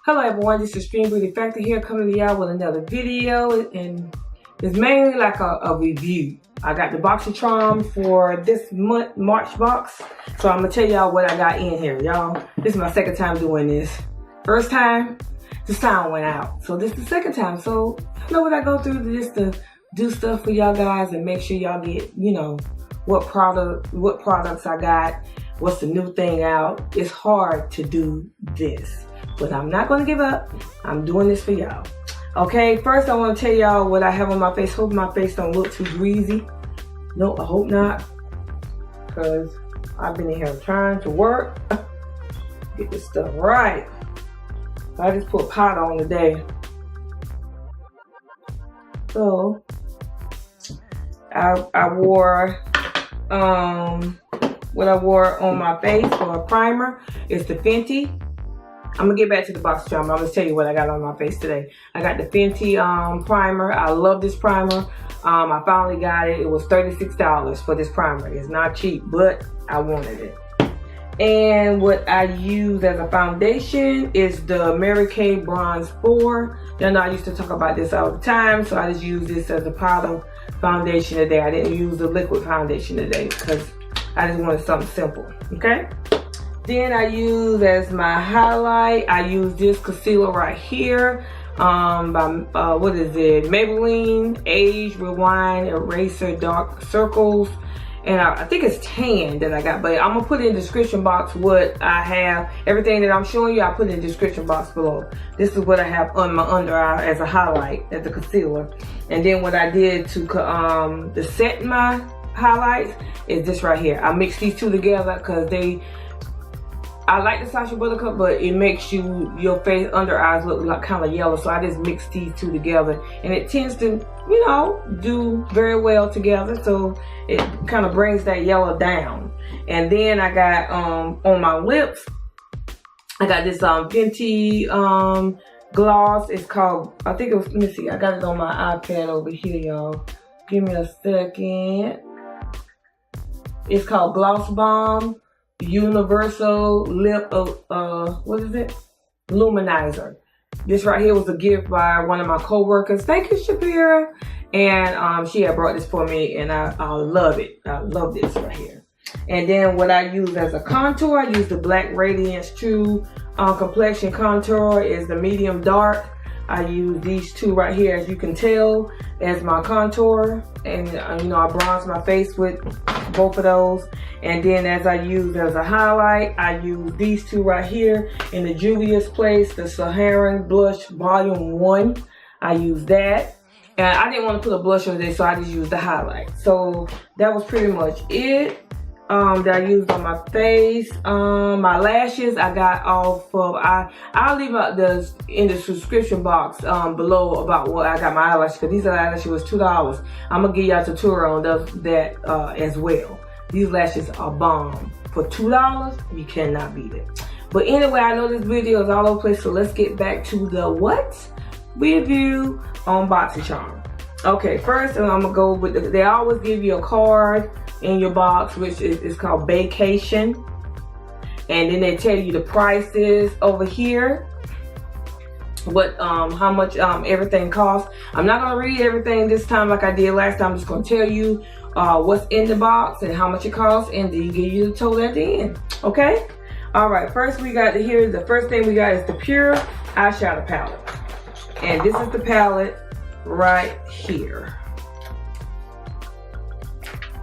Hello everyone, this is Extreme Beauty Factor here, coming to y'all with another video, and it's mainly like a review. I got the Boxy charm for this month, March box, so I'm gonna tell y'all what I got in here, y'all. This is my second time doing this. First time, the sound went out, so this is the second time. So I know what I go through just to do stuff for y'all guys and make sure y'all get, you know, what products I got, what's the new thing out. It's hard to do this, but I'm not gonna give up. I'm doing this for y'all. Okay, first I wanna tell y'all what I have on my face. Hope my face don't look too greasy. No, I hope not, because I've been in here trying to work, get this stuff right. I just put powder on today. So, I wore, what I wore on my face for a primer is the Fenty. I'm gonna get back to the Boxy charm. I'm gonna tell you what I got on my face today. I got the Fenty primer. I love this primer. I finally got it. It was $36 for this primer. It's not cheap, but I wanted it. And what I use as a foundation is the Mary Kay Bronze 4. Y'all know I used to talk about this all the time, so I just use this as a powder foundation today. I didn't use the liquid foundation today because I just wanted something simple, okay? Then I use as my highlight, I use this concealer right here by, what is it? Maybelline Age Rewind Eraser Dark Circles. And I think it's tan that I got, but I'm gonna put in the description box what I have. Everything that I'm showing you, I put in the description box below. This is what I have on my under eye as a highlight, as a concealer. And then what I did to set my highlights is this right here. I mixed these two together because I like the Sasha Buttercup, but it makes your face under eyes look like kind of yellow. So I just mixed these two together, and it tends to, you know, do very well together. So it kind of brings that yellow down. And then I got on my lips, I got this Fenty gloss. It's called, I think it was, let me see, I got it on my iPad over here, y'all. Give me a second. It's called Gloss Bomb Universal Lip, what is it? Luminizer. This right here was a gift by one of my co-workers. Thank you, Shapira. And she had brought this for me, and I love it. I love this right here. And then what I use as a contour, I use the Black Radiance True Complexion Contour. Is the medium dark. I use these two right here, as you can tell, as my contour. And you know, I bronze my face with both of those. And then as I use as a highlight, I use these two right here in the Juvius place, the Saharan Blush Volume 1. I use that. And I didn't want to put a blush on this, so I just used the highlight. So that was pretty much it that I used on my face. My lashes I got off of, I'll leave out in the subscription box below about what I got my eyelashes, because these eyelashes was $2. I'm gonna give y'all a tutorial on that as well. These lashes are bomb. For $2, you cannot beat it. But anyway, I know this video is all over the place, so let's get back to the review on Boxy charm. Okay, first I'm gonna go with they always give you a card in your box, which is called Vacation. And then they tell you the prices over here, what how much everything costs. I'm not gonna read everything this time like I did last time. I'm just gonna tell you what's in the box and how much it costs, and then give you the total at the end. Okay? All right, first we got here, the first thing we got is the Pure Eyeshadow Palette. And this is the palette right here.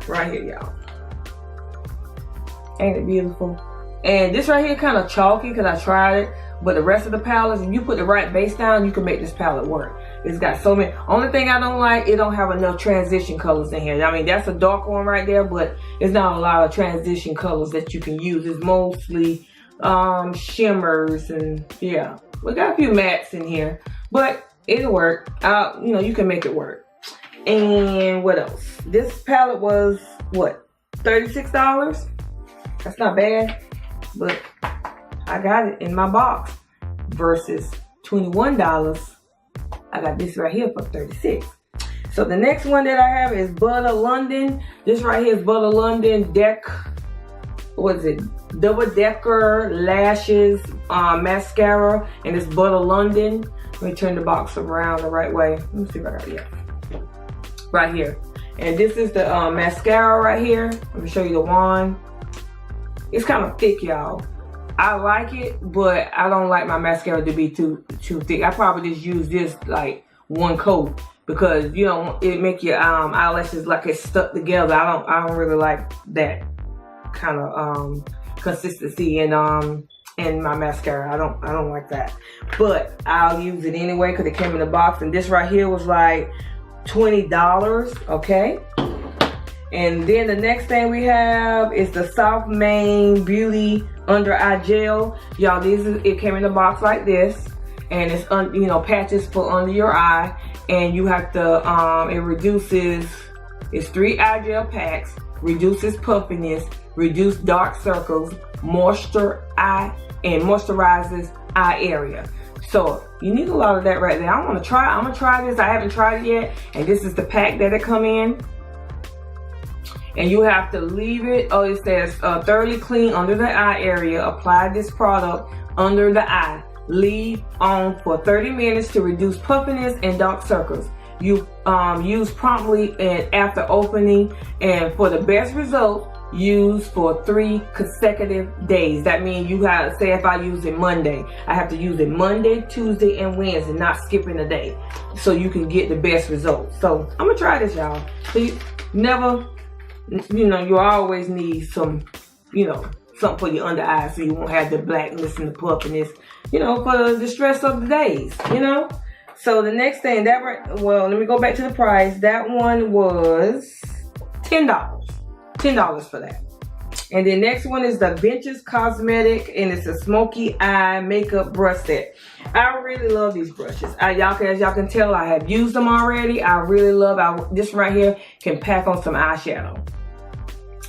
Right here, y'all. Ain't it beautiful? And this right here kind of chalky because I tried it. But the rest of the palettes, if you put the right base down, you can make this palette work. It's got so many. Only thing I don't like, it don't have enough transition colors in here. I mean, that's a dark one right there, but it's not a lot of transition colors that you can use. It's mostly shimmers, and yeah. We got a few mattes in here, but it'll work. You know, you can make it work. And what else? This palette was, what, $36? That's not bad, but I got it in my box versus $21. I got this right here for $36. So the next one that I have is Butter London. This right here is Butter London Deck what is it? Double Decker Lashes mascara, and it's Butter London. Let me turn the box around the right way. Let me see if I got it. Yeah. Right here. And this is the mascara right here. Let me show you the wand. It's kind of thick, y'all. I like it, but I don't like my mascara to be too thick. I probably just use this like one coat because you know it make your eyelashes like it's stuck together. I don't really like that kind of consistency in my mascara. I don't like that, but I'll use it anyway because it came in the box. And this right here was like $20. Okay. And then the next thing we have is the Soft Mane Beauty Under Eye Gel. Y'all, it came in a box like this, and it's you know, patches for under your eye, and you have to it reduces. It's 3 eye gel packs, reduces puffiness, reduces dark circles, moisturizes eye area. So you need a lot of that right there. I'm gonna try this. I haven't tried it yet, and this is the pack that it come in. And you have to leave it, it says thoroughly clean under the eye area. Apply this product under the eye. Leave on for 30 minutes to reduce puffiness and dark circles. You use promptly and after opening, and for the best result, use for 3 consecutive days. That means you have, say if I use it Monday, I have to use it Monday, Tuesday, and Wednesday, not skipping a day, so you can get the best results. So I'm gonna try this, y'all. So you know, you always need some, you know, something for your under eye so you won't have the blackness and the puffiness, you know, for the stress of the days, you know. So the next thing, well, let me go back to the price. That one was $10. $10 for that. And the next one is the Benches Cosmetic, and it's a smoky eye makeup brush set. I really love these brushes. As y'all can tell, I have used them already. I really love this right here. Can pack on some eyeshadow.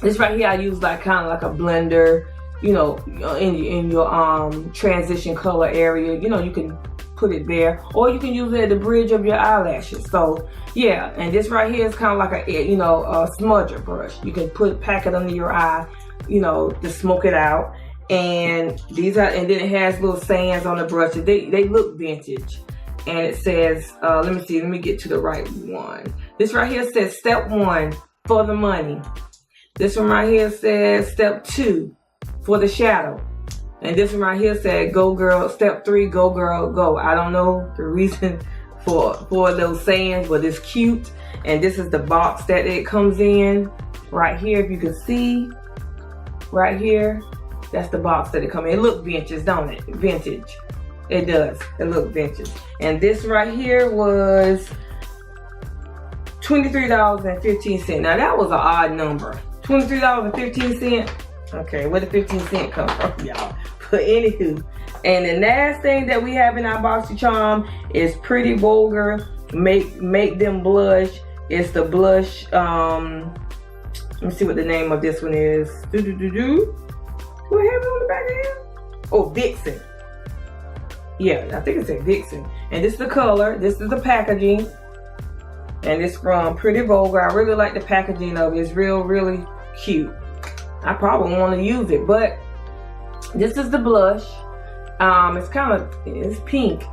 This right here I use like kind of like a blender, you know, in your transition color area. You know, you can put it there, or you can use it at the bridge of your eyelashes. So yeah, and this right here is kind of like a, you know, a smudger brush. You can pack it under your eye, you know, to smoke it out. And and then it has little sands on the brush. They look vintage. And it says, let me get to the right one. This right here says step 1 for the money. This one right here says step 2 for the shadow. And this one right here said go girl, step 3, go girl, go. I don't know the reason for those sayings, but it's cute. And this is the box that it comes in right here. If you can see right here, that's the box that it comes in. It looks vintage, don't it? Vintage. It does. It looks vintage. And this right here was $23.15. Now that was an odd number. $23.15. Okay, where the 15 cents come from, y'all? But anywho, and the last thing that we have in our Boxy Charm is Pretty Vulgar Make Them Blush. It's the blush. Let me see what the name of this one is. Do have it on the back here? Oh, Vixen. Yeah, I think it said Vixen. And this is the color. This is the packaging. And it's from Pretty Vulgar. I really like the packaging of it. It's really cute. I probably want to use it, but this is the blush. It's pink.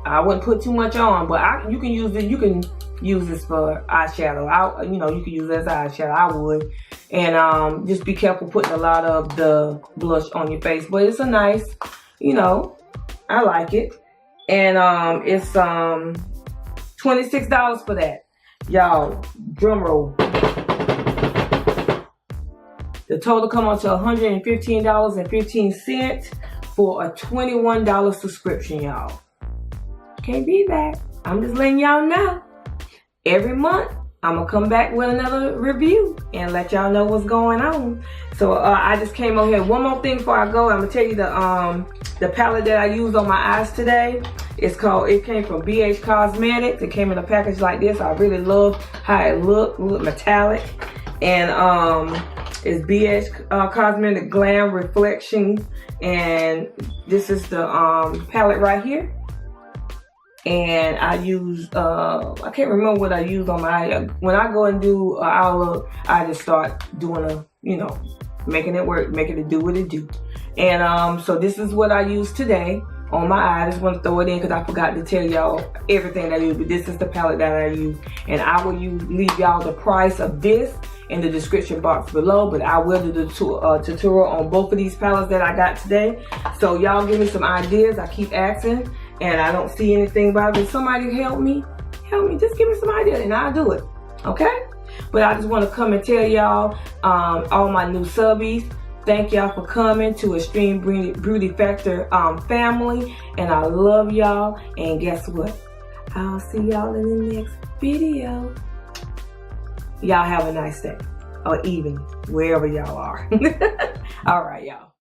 I wouldn't put too much on, but you can use it. You can use this for eyeshadow. You know, you can use it as eyeshadow. I would, and just be careful putting a lot of the blush on your face. But it's a nice, you know, I like it, and it's $26 for that. Y'all, drum roll. The total come out to $115.15 for a $21 subscription, y'all. Can't beat that. I'm just letting y'all know. Every month, I'm gonna come back with another review and let y'all know what's going on. So I just came over here. One more thing before I go, I'm gonna tell you the palette that I used on my eyes today. It came from BH Cosmetics. It came in a package like this. I really love how it look metallic. And it's BH Cosmetic GlamReflection. And this is the palette right here. And I use, I can't remember what I used on my eye. When I go and do eye look, I just start doing making it work, making it do what it do. And so this is what I use today on my eye. I just want to throw it in because I forgot to tell y'all everything I use, but this is the palette that I use. And I will leave y'all the price of this in the description box below, but I will do the tutorial on both of these palettes that I got today. So y'all give me some ideas. I keep asking and I don't see anything about it. If somebody help me, just give me some ideas and I'll do it, okay? But I just want to come and tell y'all, all my new subbies, thank y'all for coming to Extreme Beauty Factor family, and I love y'all. And guess what? I'll see y'all in the next video. Y'all have a nice day or evening, wherever y'all are. All right, y'all.